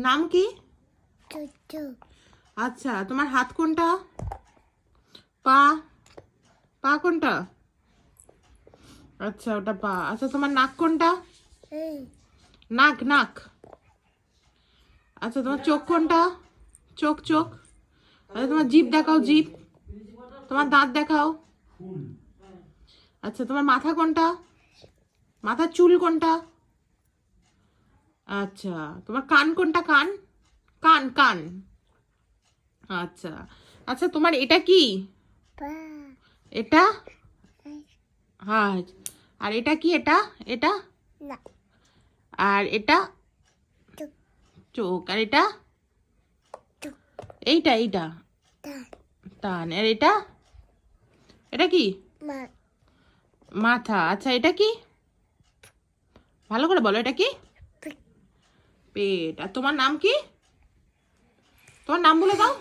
নাম কি? আচ্ছা, তোমার হাত কোনটা? পা? পা কোনটা? আচ্ছা, ওটা পা। আচ্ছা, তোমার নাক কোনটা? নাক নাক। আচ্ছা, তোমার চোখ কোনটা? চোখ চোখ। আচ্ছা, তোমার জিভ দেখাও, জিভ। তোমার দাঁত দেখাও। আচ্ছা, তোমার মাথা কোনটা? মাথার চুল কোনটা? আচ্ছা, তোমার কান কোনটা? কান কান কান। আচ্ছা আচ্ছা, তোমার এটা কি? এটা হ্যাঁ। আর এটা কি? এটা এটা আর এটা চোখ। আর এটা এইটা এইটা টান। আর এটা এটা কি? মাথা। আচ্ছা, এটা কি? ভালো করে বলো, এটা কি? পেট। আর তোমার নাম কি? তোমার নাম বলে দাও।